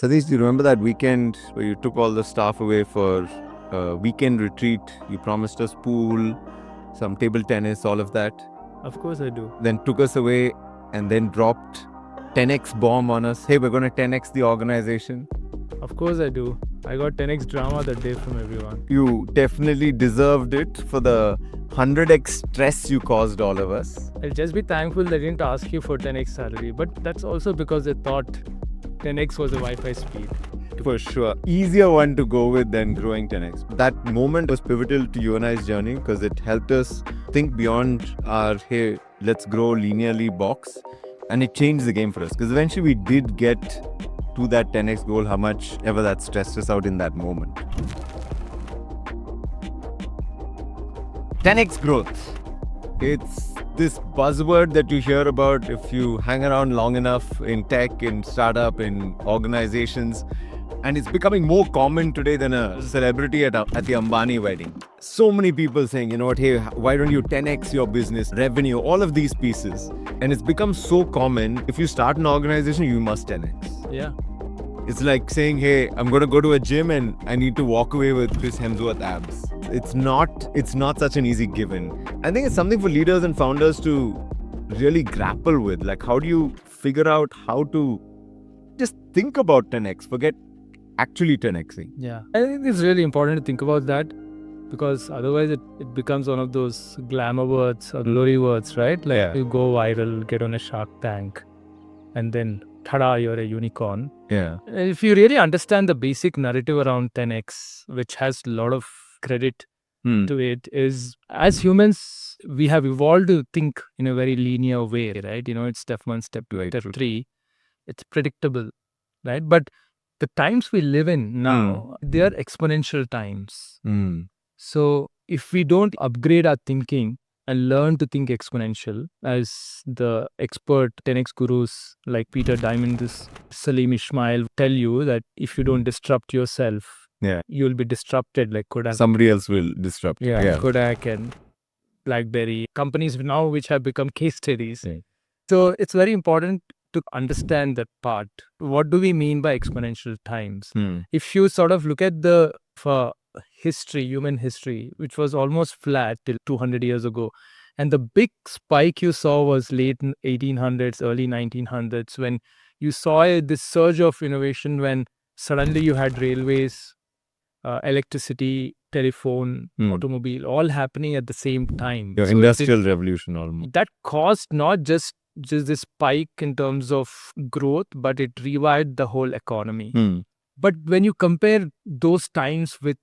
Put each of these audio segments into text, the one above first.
Satish, do you remember that weekend where you took all the staff away for a weekend retreat? You promised us pool, some table tennis, all of that. Of course I do. Then took us away and then dropped 10x bomb on us. Hey, we're going to 10x the organization. Of course I do. I got 10x drama that day from everyone. You definitely deserved it for the 100x stress you caused all of us. I'll just be thankful they didn't ask you for 10x salary, but that's also because they thought 10x was a Wi-Fi speed. For sure. Easier one to go with than growing 10x. That moment was pivotal to U&I's journey because it helped us think beyond our, hey, let's grow linearly box. And it changed the game for us because eventually we did get to that 10x goal, how much ever that stressed us out in that moment. 10x growth. It's this buzzword that you hear about if you hang around long enough in tech, in startup, in organizations. And it's becoming more common today than a celebrity at the Ambani wedding. So many people saying, you know what, hey, why don't you 10x your business, revenue, all of these pieces. And it's become so common. If you start an organization, you must 10x. Yeah. It's like saying, hey, I'm going to go to a gym and I need to walk away with Chris Hemsworth abs. It's not such an easy given. I think it's something for leaders and founders to really grapple with. Like, how do you figure out how to just think about 10x, forget actually 10xing? Yeah. I think it's really important to think about that because otherwise it becomes one of those glamour words or glory words, right? Like you go viral, get on a Shark Tank, and then tada, you're a unicorn. Yeah. And if you really understand the basic narrative around 10x, which has a lot of credit to it, is as humans, we have evolved to think in a very linear way, right? You know, it's step 1, step 2, step 3. It's predictable, right? But the times we live in now, they are exponential times. So if we don't upgrade our thinking and learn to think exponential, as the expert 10x gurus like Peter Diamandis, Salim Ismail tell you that if you don't disrupt yourself, you'll be disrupted like Kodak. Somebody else will disrupt. Kodak and BlackBerry, companies now which have become case studies. So it's very important to understand that part. What do we mean by exponential times? If you sort of look at the history, human history, which was almost flat till 200 years ago, and the big spike you saw was late 1800s, early 1900s, when you saw this surge of innovation when suddenly you had railways, electricity, telephone, automobile, all happening at the same time. Your industrial revolution almost. That caused not just this spike in terms of growth, but it revived the whole economy. But when you compare those times with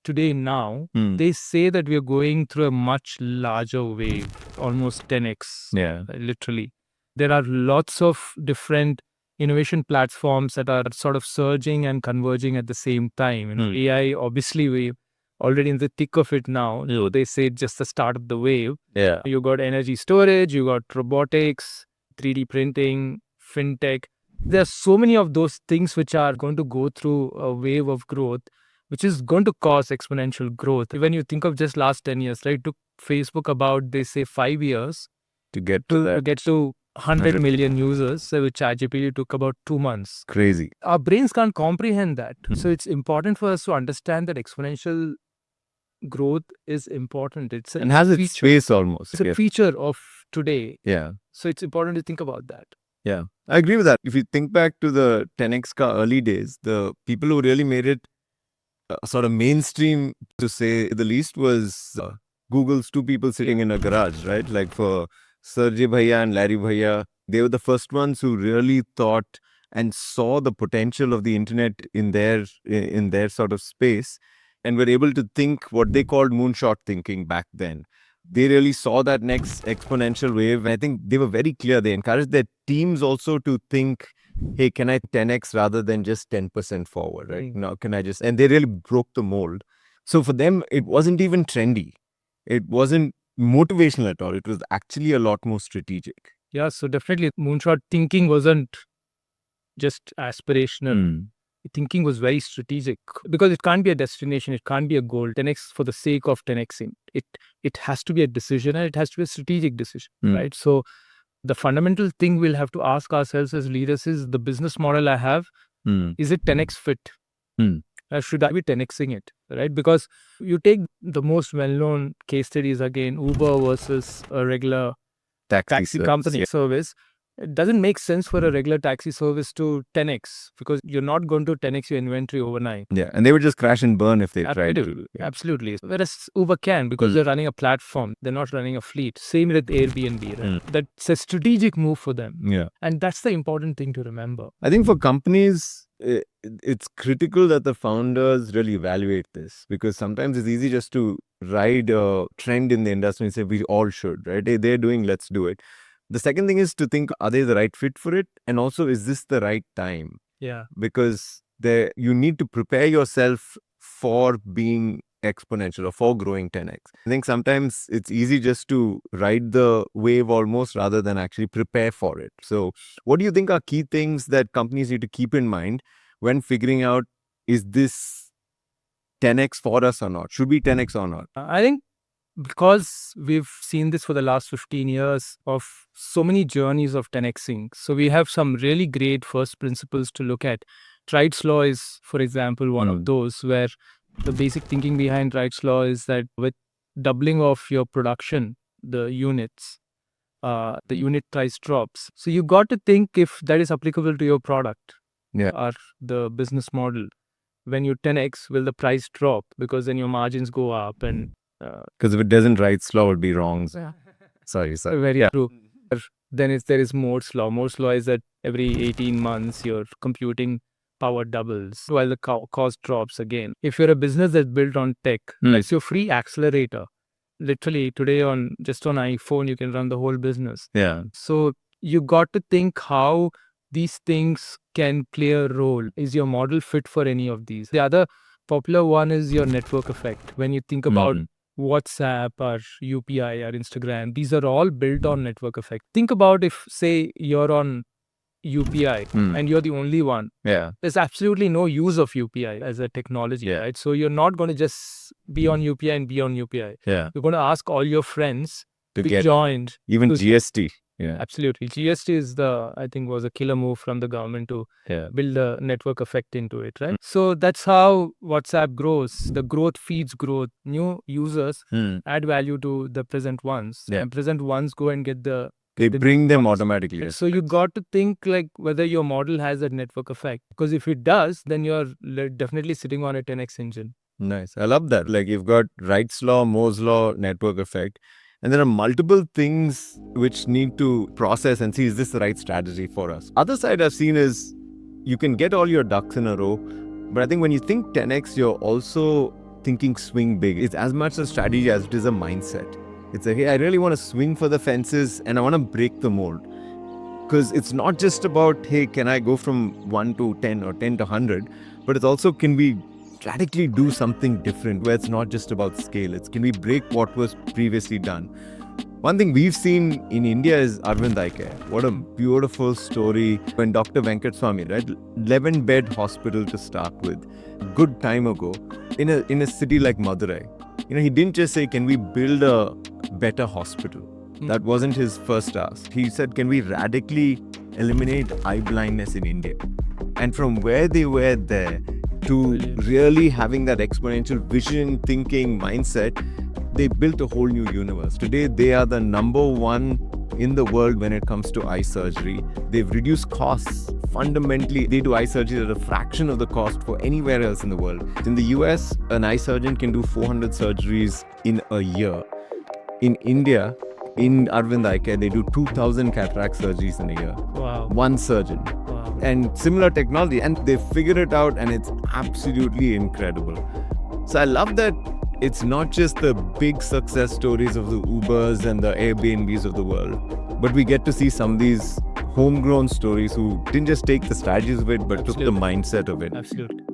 today now, they say that we are going through a much larger wave, almost 10x, literally. There are lots of different innovation platforms that are sort of surging and converging at the same time. You know, AI, obviously, we're already in the thick of it now. They say it's just the start of the wave. You got energy storage, you got robotics, 3D printing, fintech. There are so many of those things which are going to go through a wave of growth, which is going to cause exponential growth. When you think of just last 10 years, right? It took Facebook about, they say, 5 years to get to that. To get to 100 million users, which ChatGPT took about 2 months. Crazy. Our brains can't comprehend that. So it's important for us to understand that exponential growth is important. It's and has its space almost. It's a feature of today. Yeah. So it's important to think about that. Yeah, I agree with that. If you think back to the 10x early days, the people who really made it sort of mainstream, to say the least, was Google's 2 people sitting in a garage, right? Like for Sergey Bhaiya and Larry Bhaiya, they were the first ones who really thought and saw the potential of the internet in their sort of space, and were able to think what they called moonshot thinking back then. They really saw that next exponential wave. And I think they were very clear. They encouraged their teams also to think, hey, can I 10x rather than just 10% forward, right? Now, can I just... And they really broke the mold. So for them, it wasn't even trendy. It wasn't motivational at all. It was actually a lot more strategic. Yeah, so definitely moonshot thinking wasn't just aspirational. Thinking was very strategic because it can't be a destination, it can't be a goal. 10x for the sake of 10xing. It has to be a decision and it has to be a strategic decision, right? So the fundamental thing we'll have to ask ourselves as leaders is the business model I have, Is it 10x fit? Hmm. Should I be 10xing it? Right? Because you take the most well-known case studies again, Uber versus a regular taxi company service. It doesn't make sense for a regular taxi service to 10x because you're not going to 10x your inventory overnight. Yeah, and they would just crash and burn if they tried to. Yeah. Absolutely. Whereas Uber can because they're running a platform. They're not running a fleet. Same with Airbnb. Right? That's a strategic move for them. Yeah. And that's the important thing to remember. I think for companies, it's critical that the founders really evaluate this because sometimes it's easy just to ride a trend in the industry and say we all should, right? Hey, they're doing, let's do it. The second thing is to think, are they the right fit for it? And also, is this the right time? Yeah. Because you need to prepare yourself for being exponential or for growing 10x. I think sometimes it's easy just to ride the wave almost rather than actually prepare for it. So what do you think are key things that companies need to keep in mind when figuring out, is this 10x for us or not? Should we 10x or not? I think because we've seen this for the last 15 years of so many journeys of 10xing. So we have some really great first principles to look at. Wright's Law is, for example, one of those where the basic thinking behind Wright's Law is that with doubling of your production, the units, the unit price drops. So you got to think if that is applicable to your product or the business model. When you 10x, will the price drop? Because then your margins go up and because if it doesn't, Wright's Law would be wrong. Sorry. Very true. Then there is Moore's Law. Moore's Law is that every 18 months your computing power doubles while the cost drops again. If you're a business that's built on tech, that's your free accelerator. Literally today just on iPhone, you can run the whole business. Yeah. So you got to think how these things can play a role. Is your model fit for any of these? The other popular one is your network effect. When you think about WhatsApp or UPI or Instagram, these are all built on network effect. Think about if, say, you're on UPI and you're the only one. Yeah. There's absolutely no use of UPI as a technology, right? So you're not going to just be on UPI and be on UPI. Yeah. You're going to ask all your friends to get join. Even GST. Yeah. Absolutely. GST is I think was a killer move from the government to build a network effect into it, right? So that's how WhatsApp grows. The growth feeds growth. New users add value to the present ones. And present ones go and get they bring them automatically. So you got to think like whether your model has that network effect. Because if it does, then you're definitely sitting on a 10x engine. Nice. I love that. Like you've got Wright's Law, Moore's Law, network effect. And there are multiple things which need to process and see, is this the right strategy for us? Other side I've seen is you can get all your ducks in a row. But I think when you think 10x, you're also thinking swing big. It's as much a strategy as it is a mindset. It's hey, I really want to swing for the fences and I want to break the mold. Because it's not just about, hey, can I go from 1 to 10 or 10 to 100? But it's also, can we radically do something different where it's not just about scale? It's can we break what was previously done? One thing we've seen in India is Arvind Eye Care. What a beautiful story. When Dr. Venkateswamy, right, 11-bed hospital to start with, good time ago, in a city like Madurai. He didn't just say, can we build a better hospital? That wasn't his first ask. He said, can we radically eliminate eye blindness in India? And from where they were there to really having that exponential vision, thinking, mindset, they built a whole new universe. Today, they are the #1 in the world when it comes to eye surgery. They've reduced costs. Fundamentally, they do eye surgery at a fraction of the cost for anywhere else in the world. In the US, an eye surgeon can do 400 surgeries in a year. In India, in Arvind Eye Care, they do 2,000 cataract surgeries in a year. Wow. One surgeon. Wow. And similar technology. And they figured it out and it's absolutely incredible. So I love that it's not just the big success stories of the Ubers and the Airbnbs of the world, but we get to see some of these homegrown stories who didn't just take the strategies of it, but took the mindset of it. Absolutely.